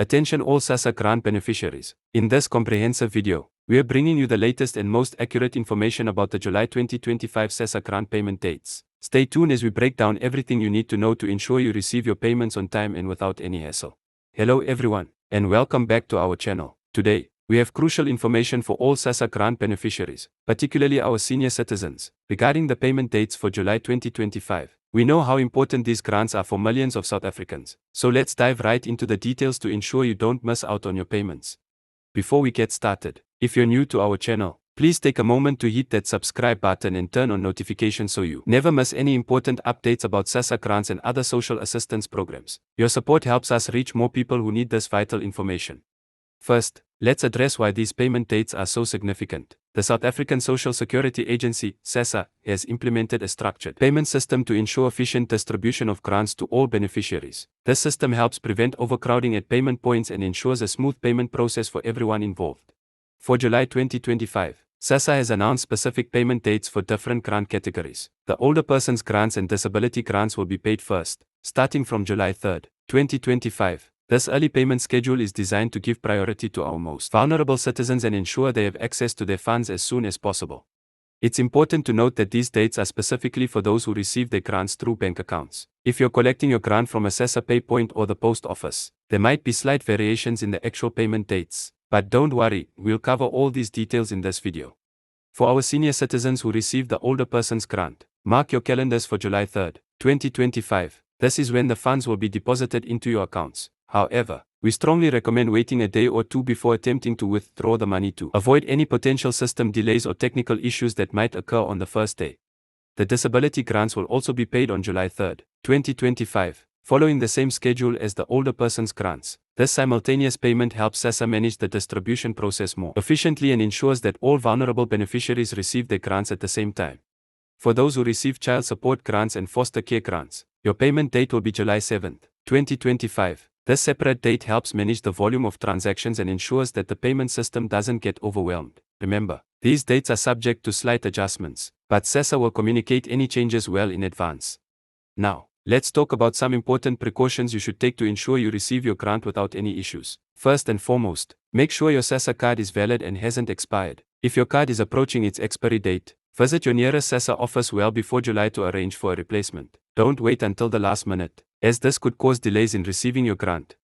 Attention all Sassa grant beneficiaries. In this comprehensive video, we are bringing you the latest and most accurate information about the July 2025 Sassa grant payment dates. Stay tuned as we break down everything you need to know to ensure you receive your payments on time and without any hassle. Hello everyone, and welcome back to our channel. Today, we have crucial information for all Sassa grant beneficiaries, particularly our senior citizens, regarding the payment dates for July 2025. We know how important these grants are for millions of South Africans, so let's dive right into the details to ensure you don't miss out on your payments. Before we get started, if you're new to our channel, please take a moment to hit that subscribe button and turn on notifications so you never miss any important updates about Sassa grants and other social assistance programs. Your support helps us reach more people who need this vital information. First, let's address why these payment dates are so significant. The South African Social Security Agency, Sassa, has implemented a structured payment system to ensure efficient distribution of grants to all beneficiaries. This system helps prevent overcrowding at payment points and ensures a smooth payment process for everyone involved. For July 2025, Sassa has announced specific payment dates for different grant categories. The older persons grants and disability grants will be paid first, starting from July 3, 2025. This early payment schedule is designed to give priority to our most vulnerable citizens and ensure they have access to their funds as soon as possible. It's important to note that these dates are specifically for those who receive their grants through bank accounts. If you're collecting your grant from a Sassa pay point or the post office, there might be slight variations in the actual payment dates. But don't worry, we'll cover all these details in this video. For our senior citizens who receive the older persons grant, mark your calendars for July 3, 2025. This is when the funds will be deposited into your accounts. However, we strongly recommend waiting a day or two before attempting to withdraw the money to avoid any potential system delays or technical issues that might occur on the first day. The disability grants will also be paid on July 3, 2025, following the same schedule as the older persons grants. This simultaneous payment helps Sassa manage the distribution process more efficiently and ensures that all vulnerable beneficiaries receive their grants at the same time. For those who receive child support grants and foster care grants, your payment date will be July 7, 2025. This separate date helps manage the volume of transactions and ensures that the payment system doesn't get overwhelmed. Remember, these dates are subject to slight adjustments, but Sassa will communicate any changes well in advance. Now, let's talk about some important precautions you should take to ensure you receive your grant without any issues. First and foremost, make sure your Sassa card is valid and hasn't expired. If your card is approaching its expiry date, visit your nearest Sassa office well before July to arrange for a replacement. Don't wait until the last minute, as this could cause delays in receiving your grant.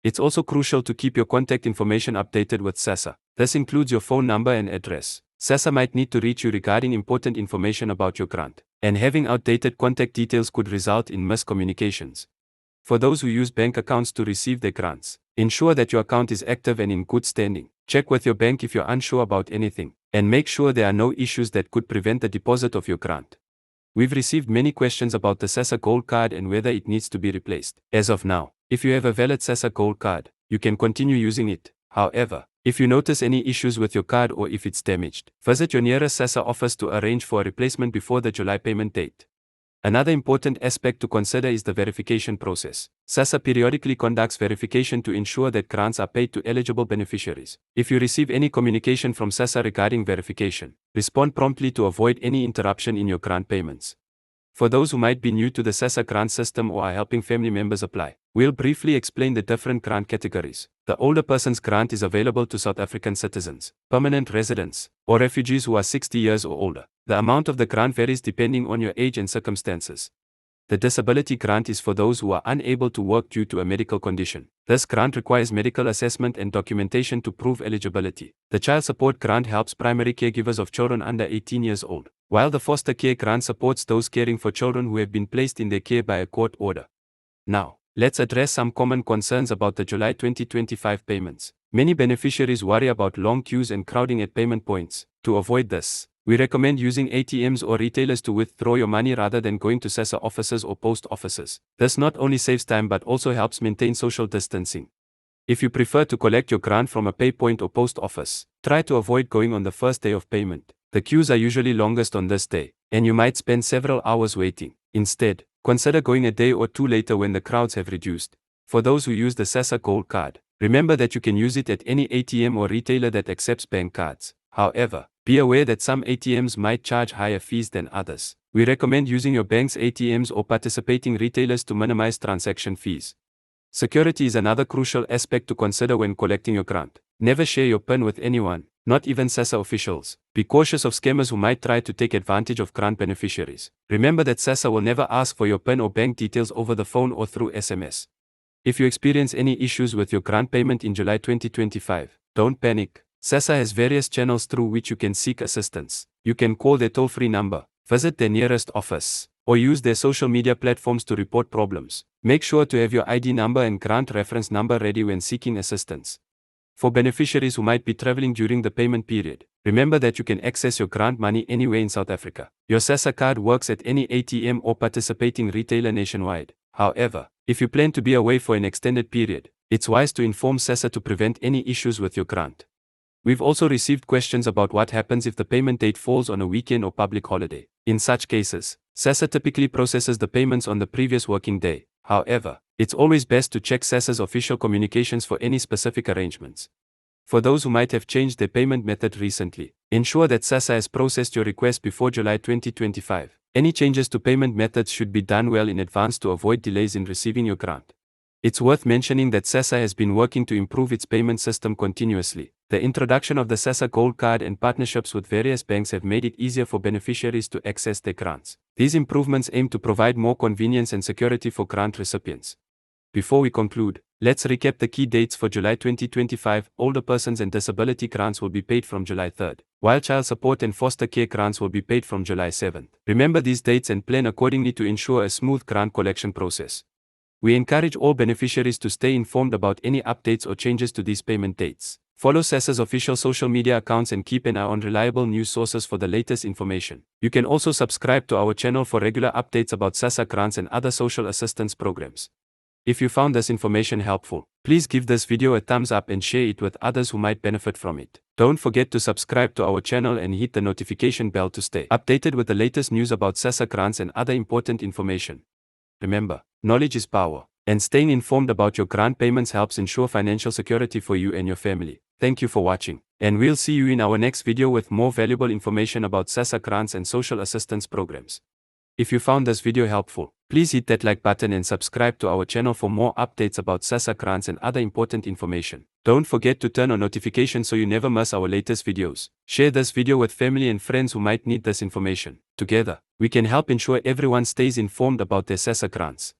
It's also crucial to keep your contact information updated with Sassa. This includes your phone number and address. Sassa might need to reach you regarding important information about your grant, and having outdated contact details could result in miscommunications. For those who use bank accounts to receive their grants, ensure that your account is active and in good standing. Check with your bank if you're unsure about anything, and make sure there are no issues that could prevent the deposit of your grant. We've received many questions about the Sassa Gold card and whether it needs to be replaced. As of now, if you have a valid Sassa Gold card, you can continue using it. However, if you notice any issues with your card or if it's damaged, visit your nearest Sassa office to arrange for a replacement before the July payment date. Another important aspect to consider is the verification process. Sassa periodically conducts verification to ensure that grants are paid to eligible beneficiaries. If you receive any communication from Sassa regarding verification, respond promptly to avoid any interruption in your grant payments. For those who might be new to the Sassa grant system or are helping family members apply, we'll briefly explain the different grant categories. The older persons grant is available to South African citizens, permanent residents, or refugees who are 60 years or older. The amount of the grant varies depending on your age and circumstances. The disability grant is for those who are unable to work due to a medical condition. This grant requires medical assessment and documentation to prove eligibility. The child support grant helps primary caregivers of children under 18 years old, while the foster care grant supports those caring for children who have been placed in their care by a court order. Now, let's address some common concerns about the July 2025 payments. Many beneficiaries worry about long queues and crowding at payment points. To avoid this, we recommend using ATMs or retailers to withdraw your money rather than going to Sassa offices or post offices. This not only saves time but also helps maintain social distancing. If you prefer to collect your grant from a pay point or post office, try to avoid going on the first day of payment. The queues are usually longest on this day, and you might spend several hours waiting. Instead, consider going a day or two later when the crowds have reduced. For those who use the Sassa Gold card, remember that you can use it at any ATM or retailer that accepts bank cards. However, be aware that some ATMs might charge higher fees than others. We recommend using your bank's ATMs or participating retailers to minimize transaction fees. Security is another crucial aspect to consider when collecting your grant. Never share your PIN with anyone, not even Sassa officials. Be cautious of scammers who might try to take advantage of grant beneficiaries. Remember that Sassa will never ask for your PIN or bank details over the phone or through SMS. If you experience any issues with your grant payment in July 2025, don't panic. Sassa has various channels through which you can seek assistance. You can call their toll-free number, visit their nearest office, or use their social media platforms to report problems. Make sure to have your ID number and grant reference number ready when seeking assistance. For beneficiaries who might be traveling during the payment period, remember that you can access your grant money anywhere in South Africa. Your Sassa card works at any ATM or participating retailer nationwide. However, if you plan to be away for an extended period, it's wise to inform Sassa to prevent any issues with your grant. We've also received questions about what happens if the payment date falls on a weekend or public holiday. In such cases, Sassa typically processes the payments on the previous working day. However, it's always best to check Sassa's official communications for any specific arrangements. For those who might have changed their payment method recently, ensure that Sassa has processed your request before July 2025. Any changes to payment methods should be done well in advance to avoid delays in receiving your grant. It's worth mentioning that Sassa has been working to improve its payment system continuously. The introduction of the Sassa Gold Card and partnerships with various banks have made it easier for beneficiaries to access their grants. These improvements aim to provide more convenience and security for grant recipients. Before we conclude, let's recap the key dates for July 2025. Older persons and disability grants will be paid from July 3rd, while child support and foster care grants will be paid from July 7th. Remember these dates and plan accordingly to ensure a smooth grant collection process. We encourage all beneficiaries to stay informed about any updates or changes to these payment dates. Follow Sassa's official social media accounts and keep an eye on reliable news sources for the latest information. You can also subscribe to our channel for regular updates about Sassa grants and other social assistance programs. If you found this information helpful, please give this video a thumbs up and share it with others who might benefit from it. Don't forget to subscribe to our channel and hit the notification bell to stay updated with the latest news about Sassa grants and other important information. Remember, knowledge is power, and staying informed about your grant payments helps ensure financial security for you and your family. Thank you for watching, and we'll see you in our next video with more valuable information about Sassa grants and social assistance programs. If you found this video helpful, please hit that like button and subscribe to our channel for more updates about Sassa grants and other important information. Don't forget to turn on notifications so you never miss our latest videos. Share this video with family and friends who might need this information. Together, we can help ensure everyone stays informed about their Sassa grants.